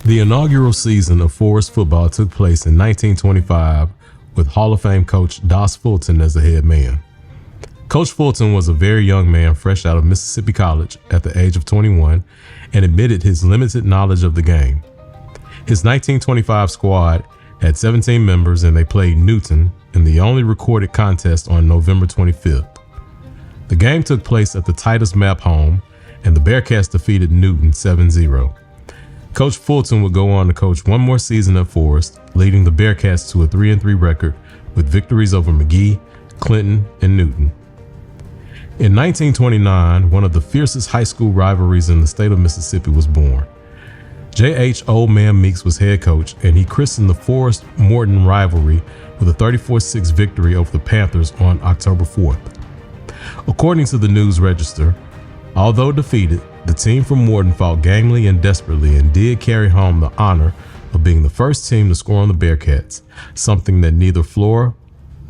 The inaugural season of Forest football took place in 1925 with Hall of Fame coach Dos Fulton as the head man. Coach Fulton was a very young man fresh out of Mississippi College at the age of 21 and admitted his limited knowledge of the game. His 1925 squad had 17 members and they played Newton in the only recorded contest on November 25th. The game took place at the Titus Map home and the Bearcats defeated Newton 7-0. Coach Fulton would go on to coach one more season at Forest, leading the Bearcats to a 3-3 record with victories over McGee, Clinton, and Newton. In 1929, one of the fiercest high school rivalries in the state of Mississippi was born. J.H. Old Man Meeks was head coach, and he christened the Forest-Morton rivalry with a 34-6 victory over the Panthers on October 4th. According to the News Register, although defeated, the team from Morton fought gamely and desperately and did carry home the honor of being the first team to score on the Bearcats, something that neither Flora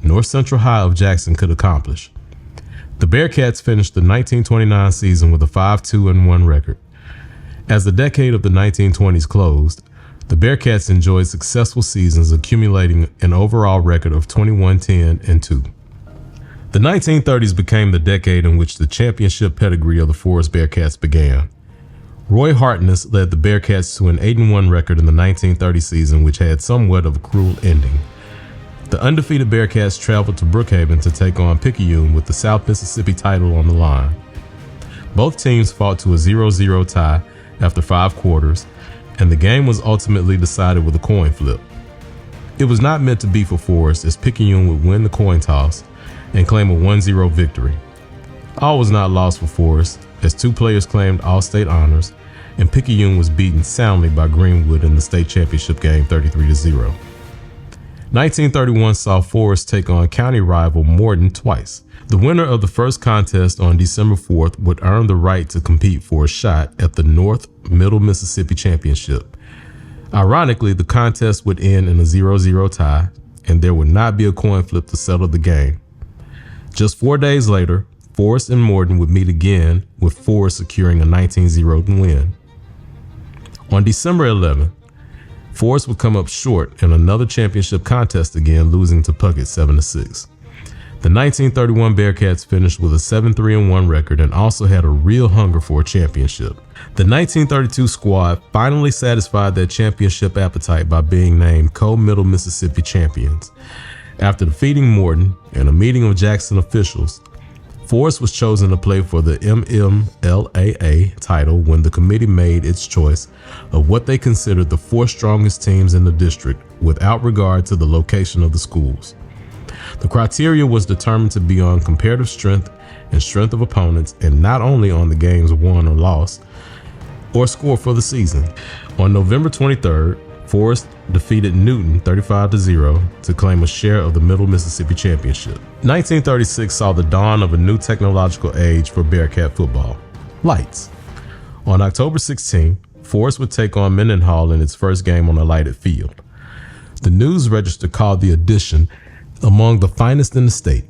nor Central High of Jackson could accomplish. The Bearcats finished the 1929 season with a 5-2-1 record. As the decade of the 1920s closed, the Bearcats enjoyed successful seasons, accumulating an overall record of 21-10-2. The 1930s became the decade in which the championship pedigree of the Forest Bearcats began. Roy Hartness led the Bearcats to an 8-1 record in the 1930 season, which had somewhat of a cruel ending. The undefeated Bearcats traveled to Brookhaven to take on Picayune with the South Mississippi title on the line. Both teams fought to a 0-0 tie after 5 quarters, and the game was ultimately decided with a coin flip. It was not meant to be for Forest, as Picayune would win the coin toss and claim a 1-0 victory. All was not lost for Forest, as 2 players claimed all-state honors, and Picayune was beaten soundly by Greenwood in the state championship game 33-0. 1931 saw Forest take on county rival Morton twice. The winner of the first contest on December 4th would earn the right to compete for a shot at the North Middle Mississippi Championship. Ironically, the contest would end in a 0-0 tie, and there would not be a coin flip to settle the game. Just 4 days later, Forest and Morton would meet again, with Forest securing a 19-0 win. On December 11th, Forest would come up short in another championship contest again, losing to Puckett 7-6. The 1931 Bearcats finished with a 7-3-1 record and also had a real hunger for a championship. The 1932 squad finally satisfied their championship appetite by being named Co-Middle Mississippi champions. After defeating Morton in a meeting of Jackson officials, Forest was chosen to play for the MMLAA title when the committee made its choice of what they considered the 4 strongest teams in the district without regard to the location of the schools. The criteria was determined to be on comparative strength and strength of opponents, and not only on the games won or lost or scored for the season. On November 23rd, Forest defeated Newton 35-0 to claim a share of the Middle Mississippi Championship. 1936 saw the dawn of a new technological age for Bearcat football: lights. On October 16, Forest would take on Mendenhall in its first game on a lighted field. The News Register called the addition among the finest in the state.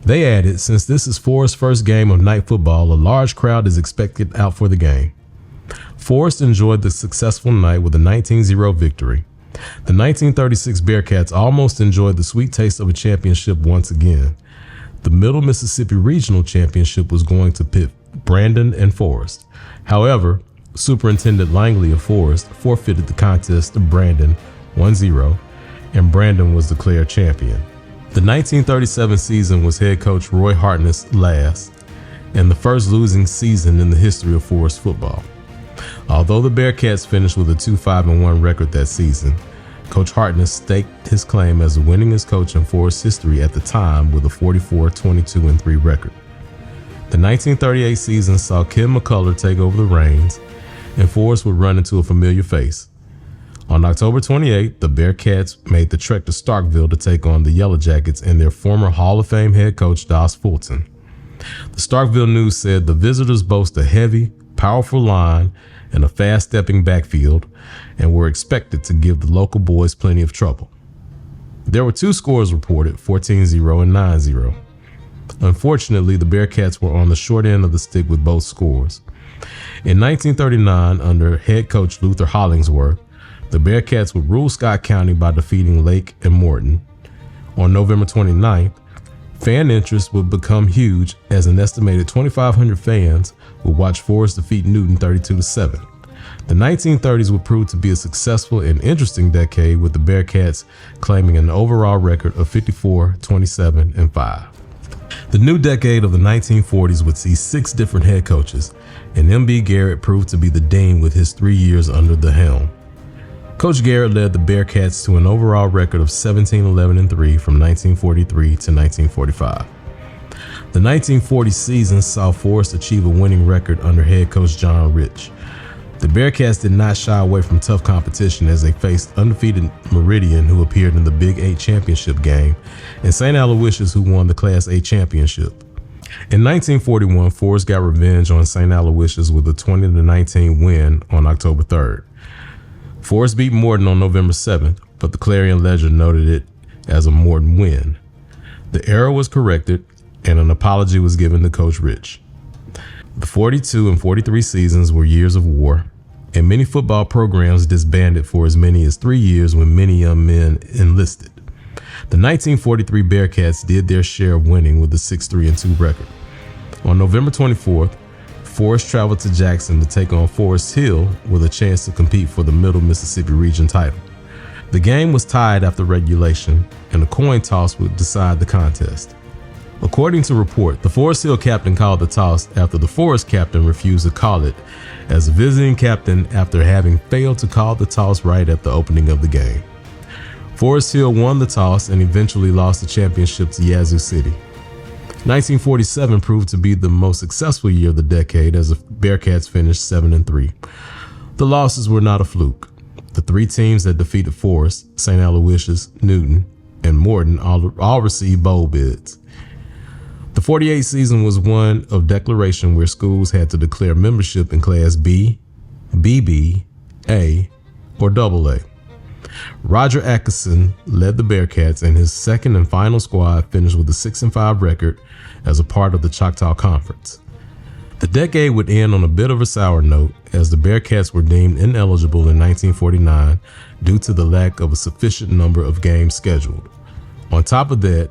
They added, since this is Forest's first game of night football, a large crowd is expected out for the game. Forest enjoyed the successful night with a 19-0 victory. The 1936 Bearcats almost enjoyed the sweet taste of a championship once again. The Middle Mississippi Regional Championship was going to pit Brandon and Forest. However, Superintendent Langley of Forest forfeited the contest to Brandon 1-0, and Brandon was declared champion. The 1937 season was head coach Roy Hartness' last, and the first losing season in the history of Forest football. Although the Bearcats finished with a 2-5-1 record that season, Coach Hartness staked his claim as the winningest coach in Forest history at the time with a 44-22-3 record. The 1938 season saw Ken McCullough take over the reins, and Forest would run into a familiar face. On October 28, the Bearcats made the trek to Starkville to take on the Yellow Jackets and their former Hall of Fame head coach Dos Fulton. The Starkville News said the visitors boast a heavy, powerful line and a fast-stepping backfield, and were expected to give the local boys plenty of trouble. There were 2 scores reported, 14-0 and 9-0. Unfortunately, the Bearcats were on the short end of the stick with both scores. In 1939, under head coach Luther Hollingsworth, the Bearcats would rule Scott County by defeating Lake and Morton. On November 29th, fan interest would become huge as an estimated 2,500 fans would watch Forest defeat Newton 32-7. The 1930s would prove to be a successful and interesting decade, with the Bearcats claiming an overall record of 54, 27, and 5. The new decade of the 1940s would see 6 different head coaches, and M.B. Garrett proved to be the dean with his 3 years under the helm. Coach Garrett led the Bearcats to an overall record of 17, 11, and 3 from 1943 to 1945. The 1940 season saw Forest achieve a winning record under head coach John Rich. The Bearcats did not shy away from tough competition as they faced undefeated Meridian, who appeared in the Big 8 championship game, and St. Aloysius, who won the Class A championship. In 1941, Forest got revenge on St. Aloysius with a 20-19 win on October 3rd. Forest beat Morton on November 7th, but the Clarion Ledger noted it as a Morton win. The error was corrected, and an apology was given to Coach Rich. The 42 and 43 seasons were years of war, and many football programs disbanded for as many as 3 years when many young men enlisted. The 1943 Bearcats did their share of winning with a 6-3-2 record. On November 24th, Forest traveled to Jackson to take on Forest Hill with a chance to compete for the Middle Mississippi Region title. The game was tied after regulation, and a coin toss would decide the contest. According to report, the Forest Hill captain called the toss after the Forest captain refused to call it as a visiting captain after having failed to call the toss right at the opening of the game. Forest Hill won the toss and eventually lost the championship to Yazoo City. 1947 proved to be the most successful year of the decade as the Bearcats finished 7-3. The losses were not a fluke. The 3 teams that defeated Forest, St. Aloysius, Newton, and Morton all received bowl bids. The 48 season was one of declaration where schools had to declare membership in Class B, BB, A, or AA. Roger Atkinson led the Bearcats, and his second and final squad finished with a 6-5 record as a part of the Choctaw Conference. The decade would end on a bit of a sour note as the Bearcats were deemed ineligible in 1949 due to the lack of a sufficient number of games scheduled. On top of that,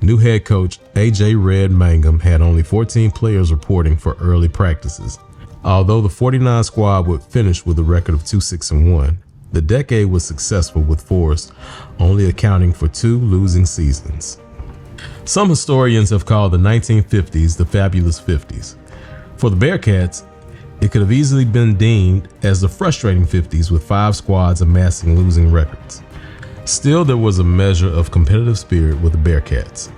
new head coach A.J. Red Mangum had only 14 players reporting for early practices. Although the 49 squad would finish with a record of 2-6-1, the decade was successful, with Forest only accounting for 2 losing seasons. Some historians have called the 1950s the fabulous 50s. For the Bearcats, it could have easily been deemed as the frustrating 50s, with 5 squads amassing losing records. Still, there was a measure of competitive spirit with the Bearcats.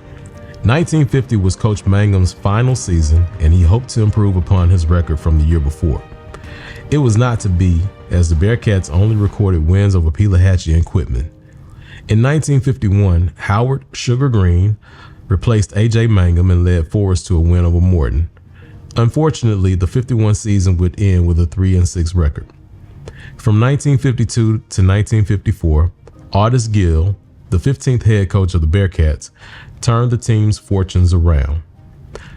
1950 was Coach Mangum's final season, and he hoped to improve upon his record from the year before. It was not to be, as the Bearcats only recorded wins over Pelahatchie and Quitman. In 1951, Howard Sugar Green replaced A.J. Mangum and led Forest to a win over Morton. Unfortunately, the 51 season would end with a 3-6 record. From 1952 to 1954, Artis Gill, the 15th head coach of the Bearcats, turned the team's fortunes around.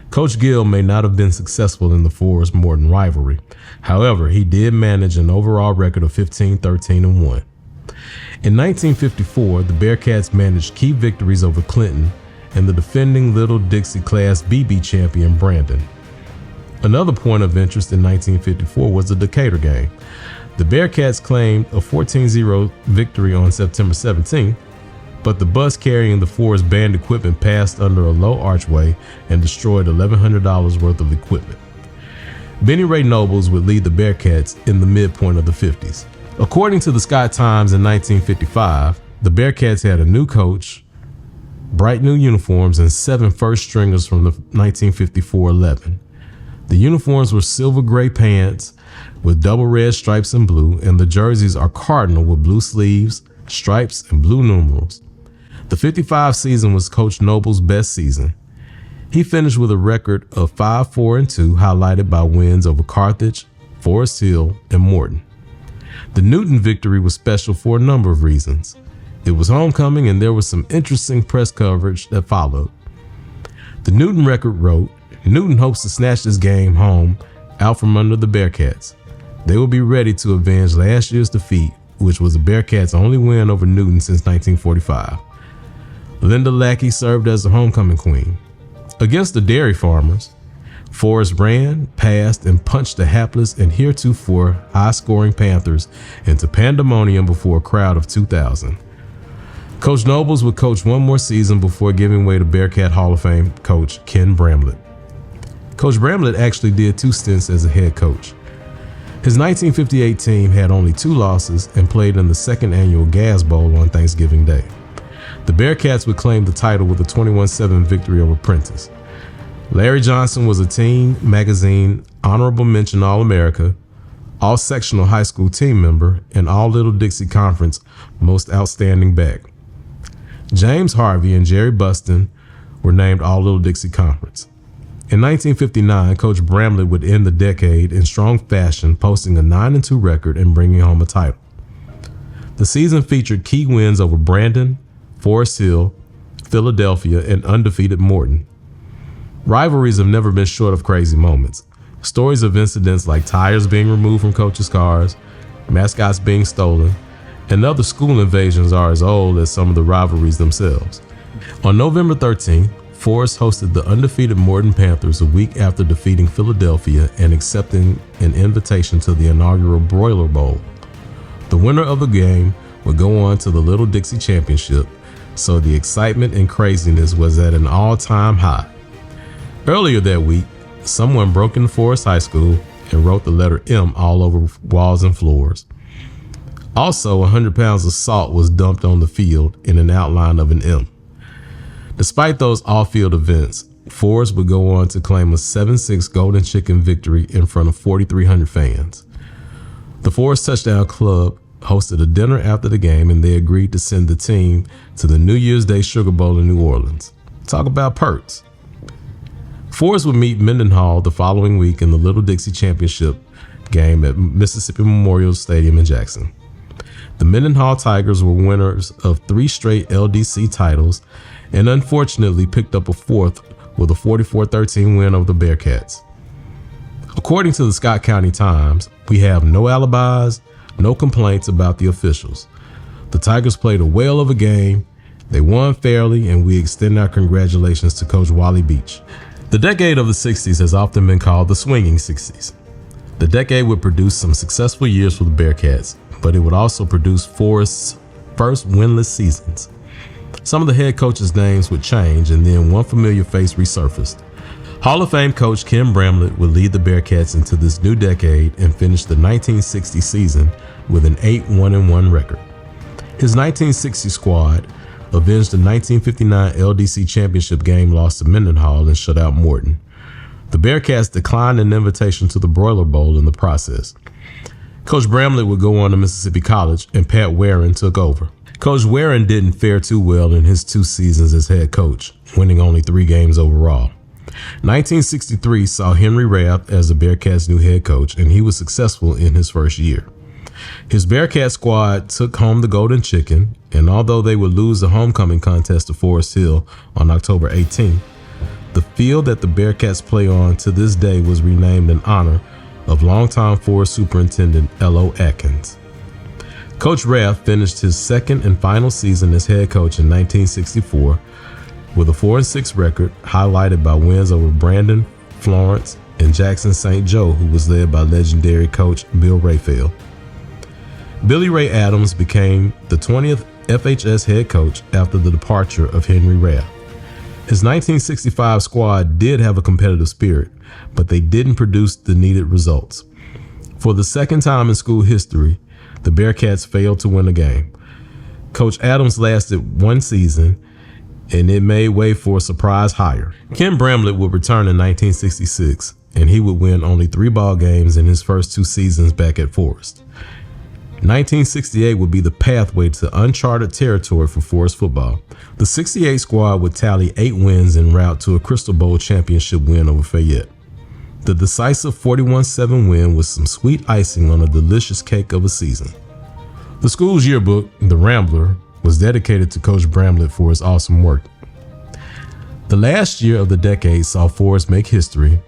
Coach Gill may not have been successful in the Forest-Morton rivalry. However, he did manage an overall record of 15, 13, and 1. In 1954, the Bearcats managed key victories over Clinton and the defending Little Dixie Class BB champion Brandon. Another point of interest in 1954 was the Decatur game. The Bearcats claimed a 14-0 victory on September 17th, but the bus carrying the Forest band equipment passed under a low archway and destroyed $1,100 worth of equipment. Benny Ray Nobles would lead the Bearcats in the midpoint of the 50s. According to the Scott Times in 1955, the Bearcats had a new coach, bright new uniforms, and 7 first stringers from the 1954-11. The uniforms were silver gray pants with double red stripes and blue, and the jerseys are cardinal with blue sleeves, stripes, and blue numerals. The 55 season was Coach Noble's best season. He finished with a record of 5-4-2, highlighted by wins over Carthage, Forest Hill, and Morton. The Newton victory was special for a number of reasons. It was homecoming, and there was some interesting press coverage that followed. The Newton record wrote, "Newton hopes to snatch this game home out from under the Bearcats. They would be ready to avenge last year's defeat, which was the Bearcats' only win over Newton since 1945. Linda Lackey served as the homecoming queen. Against the dairy farmers, Forrest ran, passed, and punched the hapless and heretofore high-scoring Panthers into pandemonium before a crowd of 2,000. Coach Nobles would coach one more season before giving way to Bearcat Hall of Fame coach Ken Bramlett. Coach Bramlett actually did 2 stints as a head coach. His 1958 team had only 2 losses and played in the second annual Gas Bowl on Thanksgiving Day. The Bearcats would claim the title with a 21-7 victory over Prentice. Larry Johnson was a Teen Magazine Honorable Mention All-America, All-Sectional High School team member, and All-Little Dixie Conference Most Outstanding Back. James Harvey and Jerry Buston were named All-Little Dixie Conference. In 1959, Coach Bramlett would end the decade in strong fashion, posting a 9-2 record and bringing home a title. The season featured key wins over Brandon, Forest Hill, Philadelphia, and undefeated Morton. Rivalries have never been short of crazy moments. Stories of incidents like tires being removed from coaches' cars, mascots being stolen, and other school invasions are as old as some of the rivalries themselves. On November 13th, Forrest hosted the undefeated Morton Panthers a week after defeating Philadelphia and accepting an invitation to the inaugural Broiler Bowl. The winner of the game would go on to the Little Dixie Championship, so the excitement and craziness was at an all-time high. Earlier that week, someone broke into Forest High School and wrote the letter M all over walls and floors. Also, 100 pounds of salt was dumped on the field in an outline of an M. Despite those off-field events, Forrest would go on to claim a 7-6 Golden Chicken victory in front of 4,300 fans. The Forrest Touchdown Club hosted a dinner after the game, and they agreed to send the team to the New Year's Day Sugar Bowl in New Orleans. Talk about perks. Forrest would meet Mendenhall the following week in the Little Dixie Championship game at Mississippi Memorial Stadium in Jackson. The Mendenhall Tigers were winners of 3 straight LDC titles and unfortunately picked up a 4th with a 44-13 win over the Bearcats. According to the Scott County Times, we have no alibis, no complaints about the officials. The Tigers played a whale of a game, they won fairly, and we extend our congratulations to Coach Wally Beach. The decade of the 60s has often been called the swinging 60s. The decade would produce some successful years for the Bearcats, but it would also produce Forrest's first winless seasons. Some of the head coaches' names would change, and then one familiar face resurfaced. Hall of Fame coach Ken Bramlett would lead the Bearcats into this new decade and finish the 1960 season with an 8-1-1 record. His 1960 squad avenged the 1959 LDC championship game loss to Mendenhall and shut out Morton. The Bearcats declined an invitation to the Broiler Bowl in the process. Coach Bramlett would go on to Mississippi College, and Pat Warren took over. Coach Warren didn't fare too well in his 2 seasons as head coach, winning only 3 games overall. 1963 saw Henry Rath as the Bearcats' new head coach, and he was successful in his first year. His Bearcat squad took home the Golden Chicken, and although they would lose the homecoming contest to Forest Hill on October 18th, the field that the Bearcats play on to this day was renamed in honor of longtime Forest Superintendent L.O. Atkins. Coach Rath finished his second and final season as head coach in 1964 with a 4-6 record, highlighted by wins over Brandon, Florence, and Jackson St. Joe, who was led by legendary coach Bill Rayfield. Billy Ray Adams became the 20th FHS head coach after the departure of Henry Rath. His 1965 squad did have a competitive spirit, but they didn't produce the needed results. For the second time in school history, the Bearcats failed to win a game. Coach Adams lasted 1 season, and it made way for a surprise hire. Ken Bramlett would return in 1966, and he would win only 3 ball games in his first 2 seasons back at Forest. 1968 would be the pathway to uncharted territory for Forest football. The 68 squad would tally 8 wins en route to a Crystal Bowl championship win over Fayette. The decisive 41-7 win was some sweet icing on a delicious cake of a season. The school's yearbook, The Rambler, was dedicated to Coach Bramlett for his awesome work. The last year of the decade saw Forest make history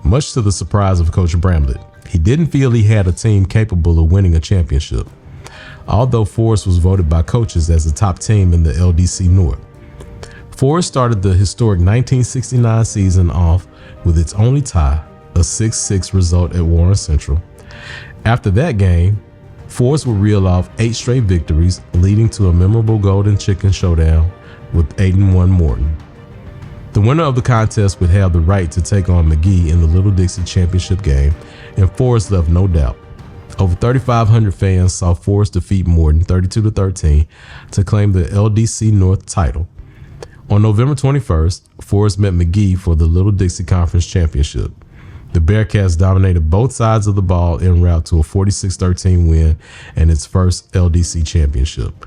much to the surprise of Coach Bramlett. He didn't feel he had a team capable of winning a championship, although Forest was voted by coaches as the top team in the LDC North. Forest started the historic 1969 season off with its only tie, a 6-6 result at Warren Central. After that game, Forest would reel off 8 straight victories, leading to a memorable Golden Chicken showdown with 8-1 Morton. The winner of the contest would have the right to take on McGee in the Little Dixie Championship game, and Forest left no doubt. Over 3,500 fans saw Forest defeat Morton 32-13 to claim the LDC North title. On November 21st, Forest met McGee for the Little Dixie Conference Championship. The Bearcats dominated both sides of the ball en route to a 46-13 win and its first LDC championship.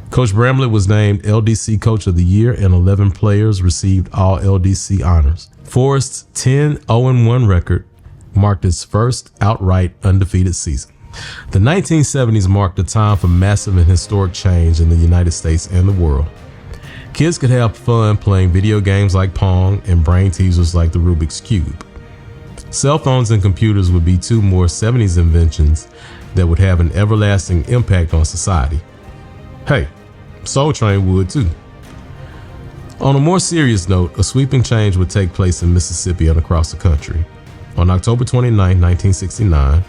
Coach Bramlett was named LDC Coach of the Year, and 11 players received all LDC honors. Forest's 10-0-1 record marked its first outright undefeated season. The 1970s marked a time for massive and historic change in the United States and the world. Kids could have fun playing video games like Pong and brain teasers like the Rubik's Cube. Cell phones and computers would be two more 70s inventions that would have an everlasting impact on society. Hey, Soul Train would too. On a more serious note, a sweeping change would take place in Mississippi and across the country. On October 29, 1969,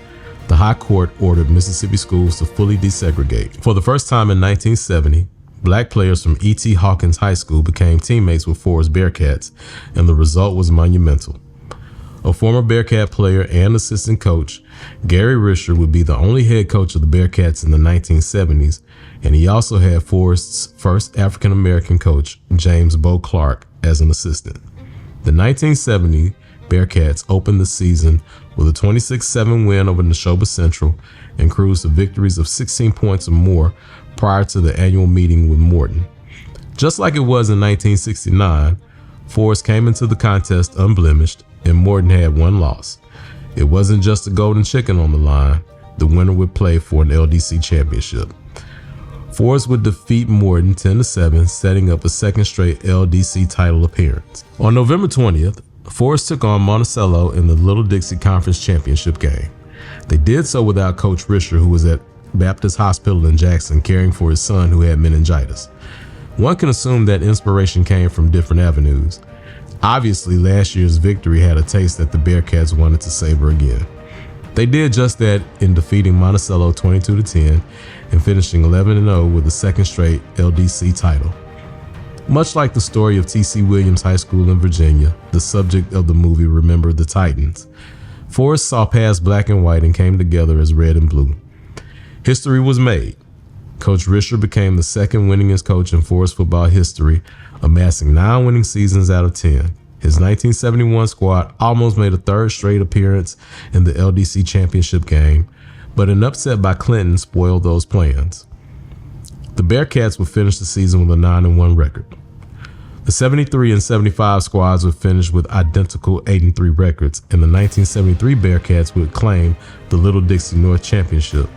the High Court ordered Mississippi schools to fully desegregate. For the first time in 1970, black players from E.T. Hawkins High School became teammates with Forest Bearcats, and the result was monumental. A former Bearcat player and assistant coach, Gary Risher would be the only head coach of the Bearcats in the 1970s, and he also had Forest's first African-American coach, James Bo Clark, as an assistant. The 1970 Bearcats opened the season with a 26-7 win over Neshoba Central and cruised to victories of 16 points or more prior to the annual meeting with Morton. Just like it was in 1969, Forest came into the contest unblemished, and Morton had one loss. It wasn't just a golden chicken on the line. The winner would play for an LDC championship. Forest would defeat Morton 10-7, setting up a second straight LDC title appearance. On November 20th, Forest took on Monticello in the Little Dixie Conference Championship game. They did so without Coach Risher, who was at Baptist Hospital in Jackson caring for his son who had meningitis. One can assume that inspiration came from different avenues. Obviously, last year's victory had a taste that the Bearcats wanted to savor again. They did just that in defeating Monticello 22-10 and finishing 11-0 with the second straight LDC title. Much like the story of T.C. Williams High School in Virginia, the subject of the movie Remember the Titans, Forest saw past black and white and came together as red and blue. History was made. Coach Risher became the second winningest coach in Forest football history, amassing 9 winning seasons out of 10. His 1971 squad almost made a third straight appearance in the LDC championship game, but an upset by Clinton spoiled those plans. The Bearcats would finish the season with a 9-1 record. The 73 and 75 squads would finish with identical 8-3 records, and the 1973 Bearcats would claim the Little Dixie North Championship.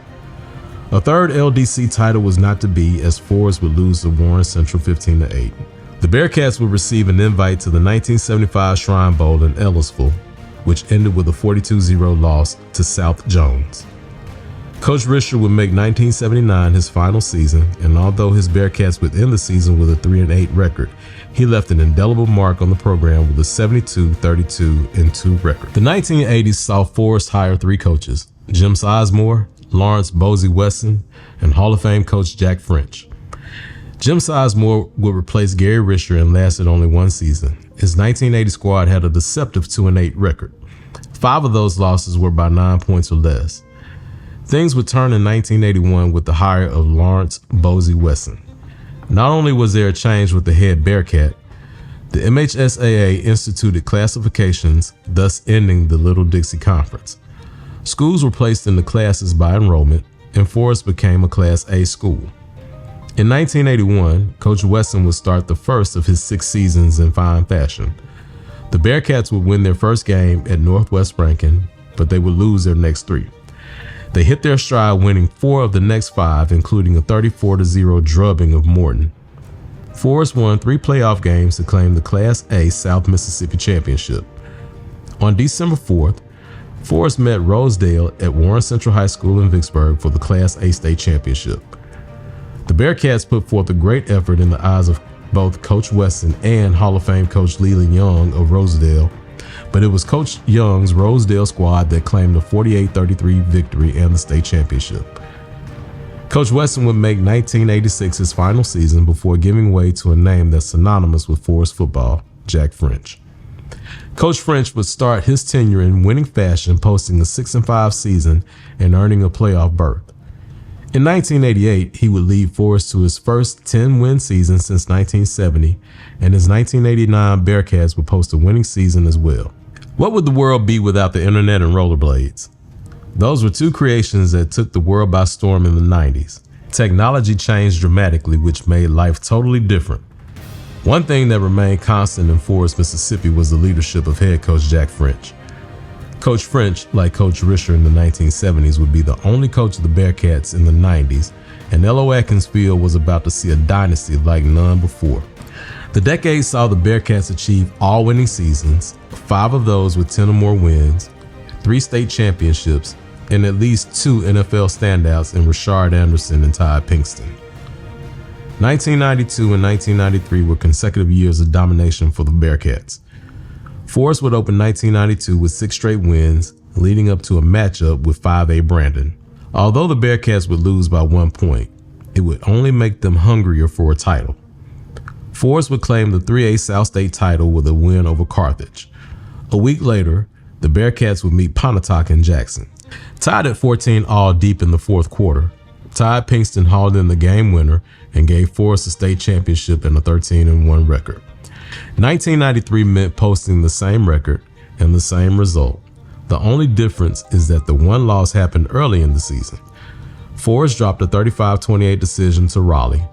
A third LDC title was not to be, as Forest would lose to Warren Central 15-8. The Bearcats would receive an invite to the 1975 Shrine Bowl in Ellisville, which ended with a 42-0 loss to South Jones. Coach Risher would make 1979 his final season, and although his Bearcats would end the season with a 3-8 record, he left an indelible mark on the program with a 72-32-2 record. The 1980s saw Forest hire 3 coaches: Jim Sizemore, Lawrence Bosie Wesson, and Hall of Fame coach Jack French. Jim Sizemore would replace Gary Risher and lasted only 1 season. His 1980 squad had a deceptive 2-8 record. 5 of those losses were by 9 points or less. Things would turn in 1981 with the hire of Lawrence Bosie Wesson. Not only was there a change with the head Bearcat, the MHSAA instituted classifications, thus ending the Little Dixie Conference. Schools were placed into classes by enrollment, and Forest became a Class A school. In 1981, Coach Wesson would start the first of his 6 seasons in fine fashion. The Bearcats would win their first game at Northwest Rankin, but they would lose their next 3. They hit their stride, winning 4 of the next 5, including a 34-0 drubbing of Morton. Forest won 3 playoff games to claim the Class A South Mississippi Championship. On December 4th, Forrest met Rosedale at Warren Central High School in Vicksburg for the Class A state championship. The Bearcats put forth a great effort in the eyes of both Coach Wesson and Hall of Fame coach Leland Young of Rosedale, but it was Coach Young's Rosedale squad that claimed the 48-33 victory and the state championship. Coach Wesson would make 1986 his final season before giving way to a name that's synonymous with Forest football, Jack French. Coach French would start his tenure in winning fashion, posting a 6-5 season and earning a playoff berth. In 1988, he would lead Forest to his first 10-win season since 1970, and his 1989 Bearcats would post a winning season as well. What would the world be without the internet and rollerblades? Those were two creations that took the world by storm in the 90s. Technology changed dramatically, which made life totally different. One thing that remained constant in Forest, Mississippi was the leadership of head coach Jack French. Coach French, like Coach Risher in the 1970s, would be the only coach of the Bearcats in the 90s, and L.O. Atkins Field was about to see a dynasty like none before. The decade saw the Bearcats achieve all winning seasons, 5 of those with 10 or more wins, 3 state championships, and at least 2 NFL standouts in Rashard Anderson and Ty Pinkston. 1992 and 1993 were consecutive years of domination for the Bearcats. Forest would open 1992 with 6 straight wins, leading up to a matchup with 5A Brandon. Although the Bearcats would lose by 1 point, it would only make them hungrier for a title. Forest would claim the 3A South State title with a win over Carthage. A week later, the Bearcats would meet Pontotoc in Jackson. Tied at 14 all deep in the fourth quarter, Ty Pinkston hauled in the game winner and gave Forest a state championship and a 13-1 record. 1993 meant posting the same record and the same result. The only difference is that the one loss happened early in the season. Forest dropped a 35-28 decision to Raleigh.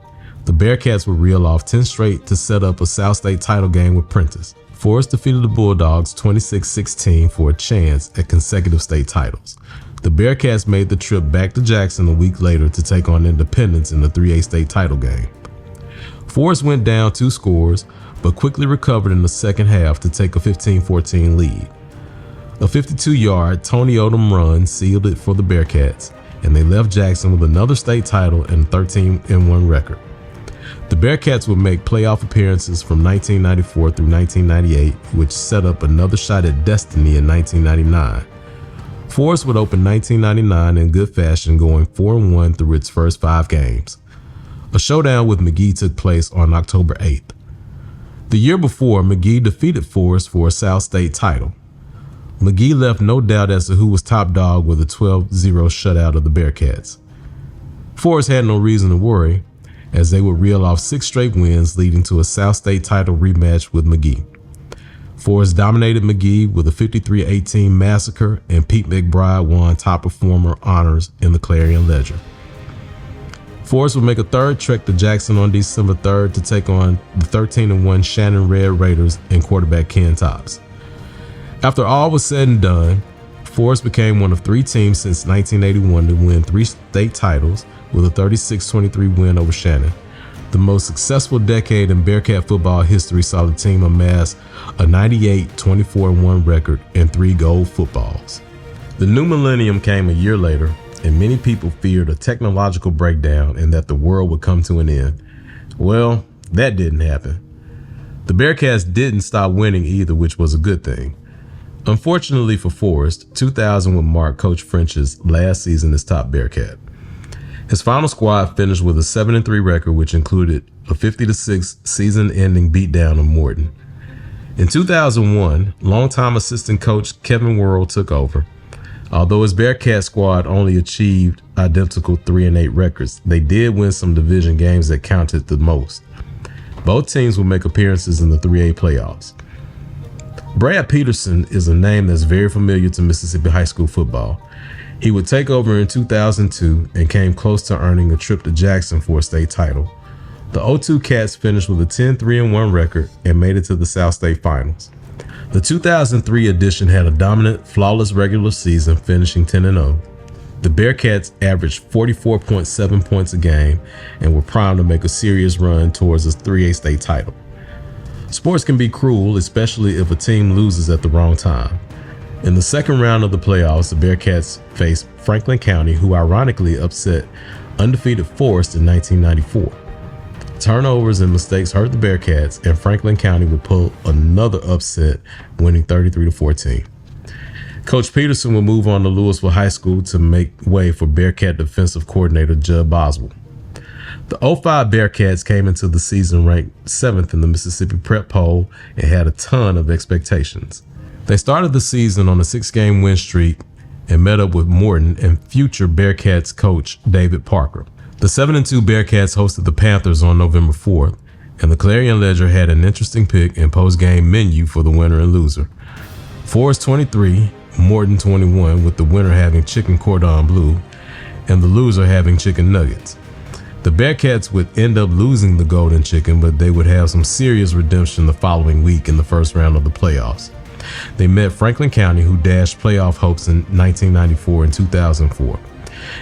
The Bearcats would reel off 10 straight to set up a South State title game with Prentice. Forest defeated the Bulldogs 26-16 for a chance at consecutive state titles. The Bearcats made the trip back to Jackson a week later to take on Independence in the 3A state title game. Forest went down 2 scores, but quickly recovered in the second half to take a 15-14 lead. A 52-yard Tony Odom run sealed it for the Bearcats, and they left Jackson with another state title and a 13-1 record. The Bearcats would make playoff appearances from 1994 through 1998, which set up another shot at destiny in 1999. Forest would open 1999 in good fashion, going 4-1 through its first 5 games. A showdown with McGee took place on October 8th. The year before, McGee defeated Forest for a South State title. McGee left no doubt as to who was top dog with a 12-0 shutout of the Bearcats. Forest had no reason to worry, as they would reel off 6 straight wins, leading to a South State title rematch with McGee. Forest dominated McGee with a 53-18 massacre, and Pete McBride won top performer honors in the Clarion Ledger. Forest would make a third trek to Jackson on December 3rd to take on the 13-1 Shannon Red Raiders and quarterback Ken Tops. After all was said and done, Forest became one of 3 teams since 1981 to win 3 state titles with a 36-23 win over Shannon. The most successful decade in Bearcat football history saw the team amass a 98-24-1 record and 3 gold footballs. The new millennium came a year later, and many people feared a technological breakdown and that the world would come to an end. Well, that didn't happen. The Bearcats didn't stop winning either, which was a good thing. Unfortunately for Forest, 2000 would mark Coach French's last season as top Bearcat. His final squad finished with a 7-3 record, which included a 50-6 season-ending beatdown of Morton. In 2001, longtime assistant coach Kevin Worrell took over. Although his Bearcat squad only achieved identical 3-8 records, they did win some division games that counted the most. Both teams will make appearances in the 3A playoffs. Brad Peterson is a name that's very familiar to Mississippi high school football. He would take over in 2002 and came close to earning a trip to Jackson for a state title. The 02 Cats finished with a 10-3-1 record and made it to the South State Finals. The 2003 edition had a dominant, flawless regular season, finishing 10-0. The Bearcats averaged 44.7 points a game and were primed to make a serious run towards a 3A state title. Sports can be cruel, especially if a team loses at the wrong time. In the second round of the playoffs, the Bearcats faced Franklin County, who ironically upset undefeated Forest in 1994. Turnovers and mistakes hurt the Bearcats, and Franklin County would pull another upset, winning 33-14. Coach Peterson would move on to Louisville High School to make way for Bearcat defensive coordinator Judd Boswell. The 05 Bearcats came into the season ranked 7th in the Mississippi Prep Poll and had a ton of expectations. They started the season on a 6-game win streak and met up with Morton and future Bearcats coach David Parker. The 7-2 Bearcats hosted the Panthers on November 4th, and the Clarion Ledger had an interesting pick and post-game menu for the winner and loser. Forest 23, Morton 21, with the winner having chicken cordon bleu and the loser having chicken nuggets. The Bearcats would end up losing the golden chicken, but they would have some serious redemption the following week in the first round of the playoffs. They met Franklin County, who dashed playoff hopes in 1994 and 2004.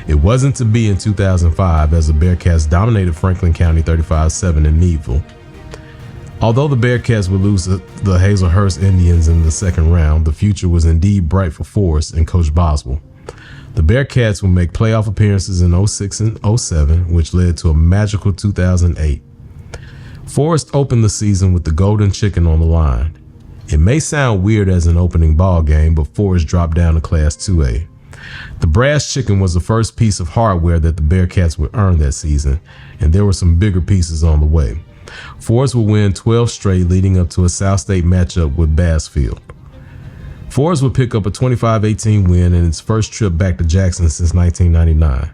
It wasn't to be in 2005, as the Bearcats dominated Franklin County 35-7 in Needville. Although the Bearcats would lose the Hazelhurst Indians in the second round, the future was indeed bright for Forest and Coach Boswell. The Bearcats would make playoff appearances in 06 and 07, which led to a magical 2008. Forest opened the season with the golden chicken on the line. It may sound weird as an opening ball game, but Forest dropped down to Class 2A. The brass chicken was the first piece of hardware that the Bearcats would earn that season, and there were some bigger pieces on the way. Forest would win 12 straight, leading up to a South State matchup with Bassfield. Forest would pick up a 25-18 win in its first trip back to Jackson since 1999.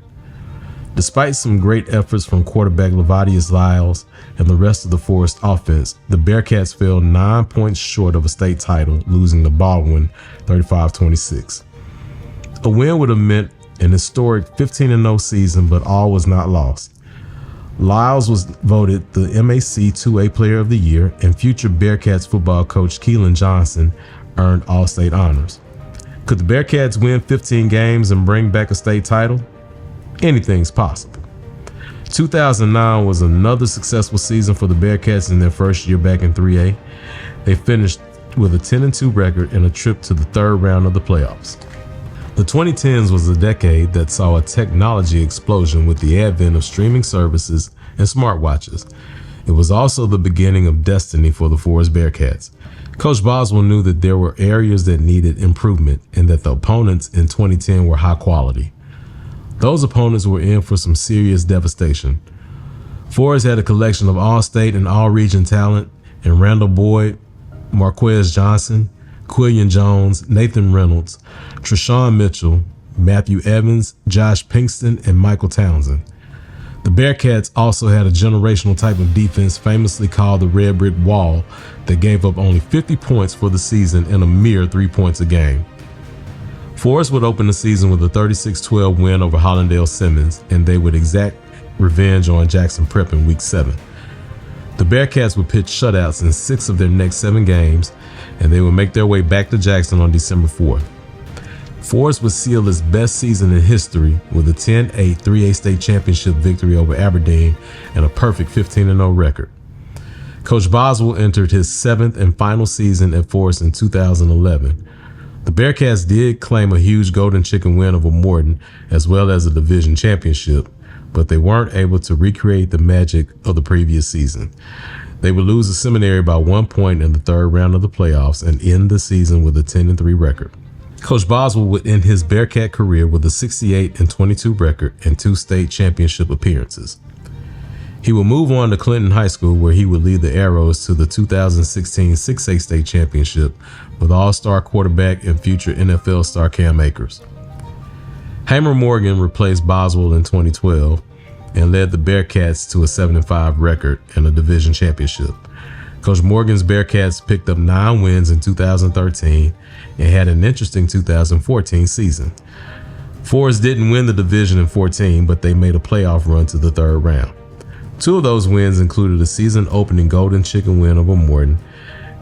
Despite some great efforts from quarterback Levadius Lyles and the rest of the Forest offense, the Bearcats fell 9 points short of a state title, losing to Baldwin 35-26. A win would have meant an historic 15-0 season, but all was not lost. Lyles was voted the MAC 2A Player of the Year, and future Bearcats football coach Keelan Johnson earned All-State honors. Could the Bearcats win 15 games and bring back a state title? Anything's possible. 2009 was another successful season for the Bearcats in their first year back in 3A. They finished with a 10-2 record and a trip to the third round of the playoffs. The 2010s was a decade that saw a technology explosion with the advent of streaming services and smartwatches. It was also the beginning of destiny for the Forest Bearcats. Coach Boswell knew that there were areas that needed improvement and that the opponents in 2010 were high quality. Those opponents were in for some serious devastation. Forest had a collection of all-state and all-region talent in Randall Boyd, Marquez Johnson, Quillian Jones, Nathan Reynolds, Treshawn Mitchell, Matthew Evans, Josh Pinkston, and Michael Townsend. The Bearcats also had a generational type of defense famously called the Red Brick Wall that gave up only 50 points for the season and a mere 3 points a game. Forest would open the season with a 36-12 win over Hollandale Simmons, and they would exact revenge on Jackson Prep in Week 7. The Bearcats would pitch shutouts in 6 of their next 7 games, and they would make their way back to Jackson on December 4th. Forest would seal its best season in history with a 10-8 3A state championship victory over Aberdeen and a perfect 15-0 record. Coach Boswell entered his 7th and final season at Forest in 2011. The Bearcats did claim a huge golden chicken win over Morton as well as a division championship, but they weren't able to recreate the magic of the previous season. They would lose the Seminary by 1 point in the third round of the playoffs and end the season with a 10-3 record. Coach Boswell would end his Bearcat career with a 68-22 record and 2 state championship appearances. He would move on to Clinton High School, where he would lead the Arrows to the 2016 6A state championship with all-star quarterback and future NFL star Cam Akers. Hamer Morgan replaced Boswell in 2012 and led the Bearcats to a 7-5 record and a division championship. Coach Morgan's Bearcats picked up 9 wins in 2013 and had an interesting 2014 season. Forest didn't win the division in 14, but they made a playoff run to the third round. 2 of those wins included a season-opening golden chicken win over Morton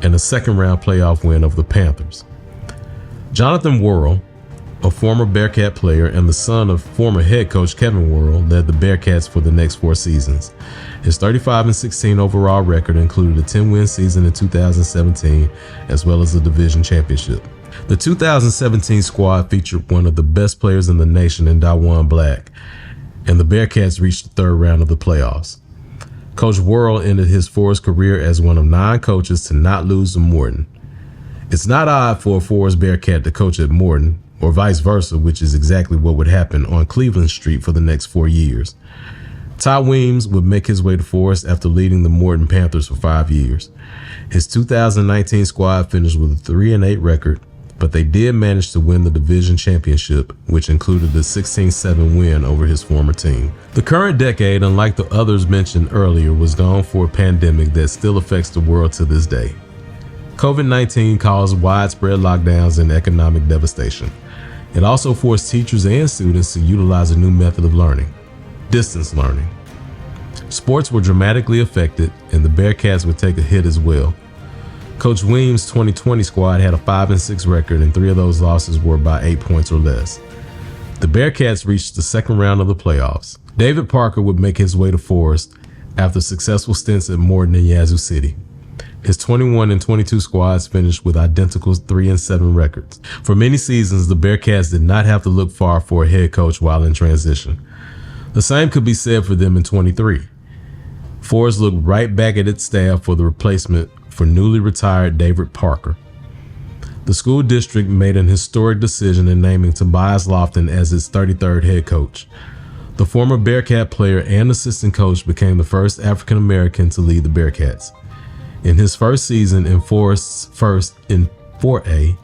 and a second-round playoff win over the Panthers. Jonathan Worrell, a former Bearcat player and the son of former head coach Kevin Worrell, led the Bearcats for the next 4 seasons. His 35-16 overall record included a 10-win season in 2017, as well as a division championship. The 2017 squad featured one of the best players in the nation in Dawan Black, and the Bearcats reached the third round of the playoffs. Coach Worrell ended his Forest career as one of 9 coaches to not lose to Morton. It's not odd for a Forest Bearcat to coach at Morton, or vice versa, which is exactly what would happen on Cleveland Street for the next 4 years. Ty Weems would make his way to Forest after leading the Morton Panthers for 5 years. His 2019 squad finished with a 3-8 record, but they did manage to win the division championship, which included the 16-7 win over his former team. The current decade, unlike the others mentioned earlier, was known for a pandemic that still affects the world to this day. COVID-19 caused widespread lockdowns and economic devastation. It also forced teachers and students to utilize a new method of learning: distance learning. Sports were dramatically affected, and the Bearcats would take a hit as well. Coach Weems' 2020 squad had a 5-6 record, and 3 of those losses were by 8 points or less. The Bearcats reached the second round of the playoffs. David Parker would make his way to Forest after successful stints at Morton and Yazoo City. His 21-22 squads finished with identical 3-7 records. For many seasons, the Bearcats did not have to look far for a head coach while in transition. The same could be said for them in 23. Forest looked right back at its staff for the replacement for newly retired David Parker. The school district made an historic decision in naming Tobias Lofton as its 33rd head coach. The former Bearcat player and assistant coach became the first African American to lead the Bearcats. In his first season in Forest's first in 4A,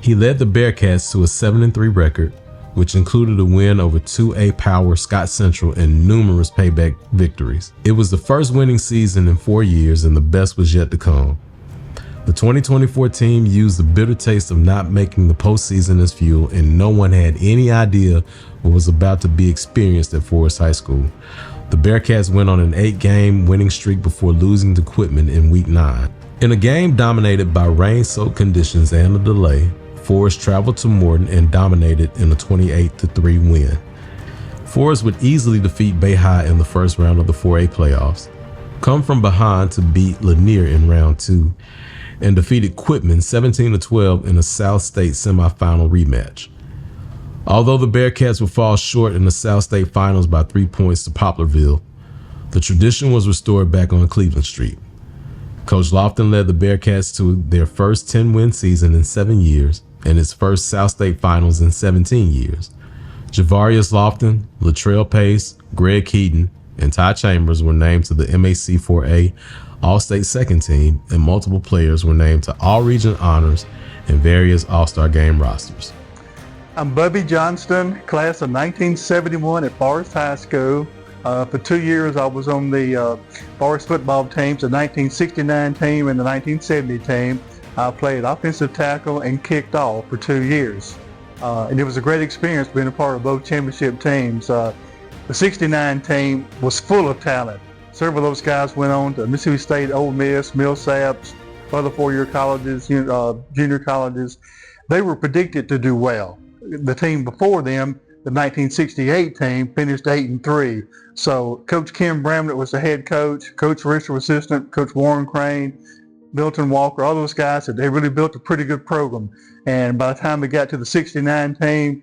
he led the Bearcats to a 7-3 record, which included a win over 2A power Scott Central and numerous payback victories. It was the first winning season in 4 years, and the best was yet to come. The 2024 team used the bitter taste of not making the postseason as fuel, and no one had any idea what was about to be experienced at Forest High School. The Bearcats went on an 8-game winning streak before losing to Quitman in Week 9. In a game dominated by rain-soaked conditions and a delay, Forest traveled to Morton and dominated in a 28-3 win. Forest would easily defeat Bay High in the first round of the 4A playoffs, come from behind to beat Lanier in round 2, and defeated Quitman 17-12 in a South State semifinal rematch. Although the Bearcats would fall short in the South State finals by 3 points to Poplarville, the tradition was restored back on Cleveland Street. Coach Lofton led the Bearcats to their first 10-win season in 7 years and its first South State finals in 17 years. Javarius Lofton, Latrell Pace, Greg Keaton, and Ty Chambers were named to the MAC 4A All-State second team, and multiple players were named to all-region honors and various All-Star game rosters. I'm Bubby Johnston, class of 1971 at Forest High School. For 2 years, I was on the Forest football teams, the 1969 team and the 1970 team. I played offensive tackle and kicked off for 2 years. And it was a great experience being a part of both championship teams. The 69 team was full of talent. Several of those guys went on to Mississippi State, Ole Miss, Millsaps, other four-year colleges, junior colleges. They were predicted to do well. The team before them, the 1968 team, finished 8-3. So Coach Ken Bramlett was the head coach, Coach Risher was assistant, Coach Warren Crane, Milton Walker, all those guys, they really built a pretty good program. And by the time they got to the 69 team,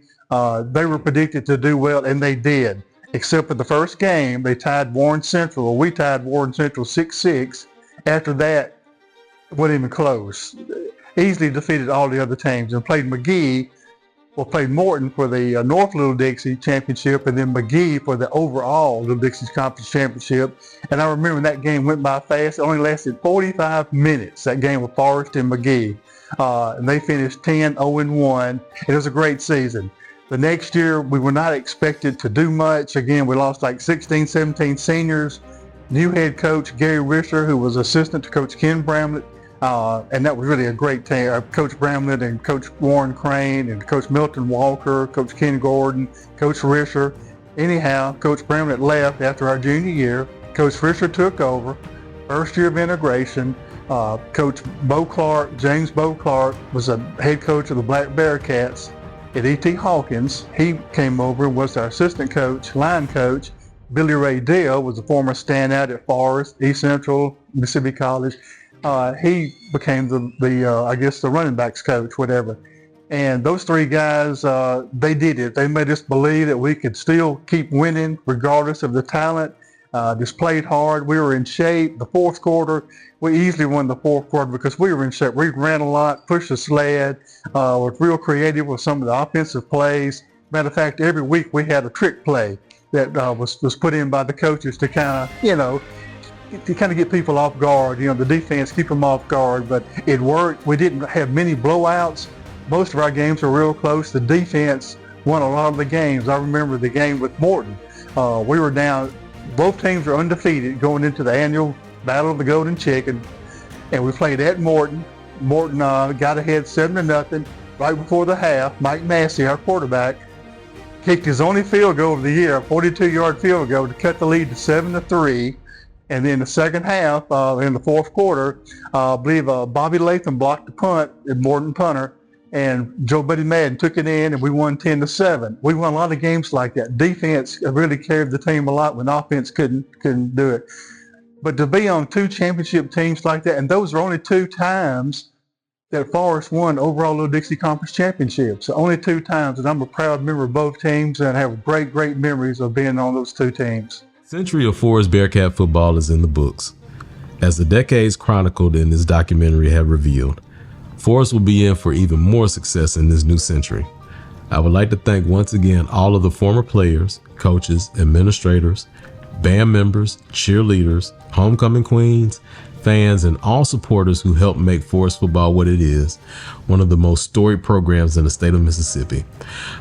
they were predicted to do well, and they did. Except for the first game, they tied Warren Central, or we tied Warren Central 6-6. After that, it wasn't even close. Easily defeated all the other teams and played Morton for the North Little Dixie Championship, and then McGee for the overall Little Dixie Conference Championship. And I remember that game went by fast. It only lasted 45 minutes, that game with Forest and McGee. And they finished 10-0-1. It was a great season. The next year, we were not expected to do much. Again, we lost like 16, 17 seniors. New head coach, Gary Risher, who was assistant to Coach Ken Bramlett. And that was really a great team. Coach Bramlett and Coach Warren Crane and Coach Milton Walker, Coach Ken Gordon, Coach Risher. Anyhow, Coach Bramlett left after our junior year. Coach Risher took over. First year of integration. Coach James Bo Clark, was a head coach of the Black Bearcats at E.T. Hawkins. He came over and was our assistant coach, line coach. Billy Ray Dill was a former standout at Forest, East Central, Mississippi College. He became the running backs coach, whatever. And those three guys, they did it. They made us believe that we could still keep winning regardless of the talent. Just played hard. We were in shape. The fourth quarter, we easily won the fourth quarter because we were in shape. We ran a lot, pushed the sled, was real creative with some of the offensive plays. Matter of fact, every week we had a trick play that was put in by the coaches to kind of get people off guard. The defense, keep them off guard. But it worked. We didn't have many blowouts. Most of our games were real close. The defense won a lot of the games. I remember the game with Morton. We were down. Both teams were undefeated going into the annual Battle of the Golden Chicken, and we played at Morton. Morton got ahead 7-0 right before the half. Mike Massey, our quarterback, kicked his only field goal of the year, a 42-yard field goal, to cut the lead to 7-3. And then the second half, in the fourth quarter, I believe Bobby Latham blocked the punt at Morton punter, and Joe Buddy Madden took it in, and we won 10-7. We won a lot of games like that. Defense really carried the team a lot when offense couldn't do it. But to be on two championship teams like that, and those are only two times that Forest won overall Little Dixie Conference championships. So only two times, and I'm a proud member of both teams and have great memories of being on those two teams. Century of Forest Bearcat football is in the books. As the decades chronicled in this documentary have revealed, Forest will be in for even more success in this new century. I would like to thank once again all of the former players, coaches, administrators, band members, cheerleaders, homecoming queens, fans, and all supporters who helped make Forest football what it is, one of the most storied programs in the state of Mississippi.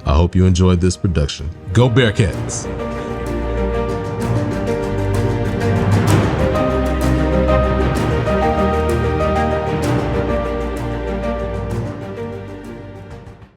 I hope you enjoyed this production. Go Bearcats!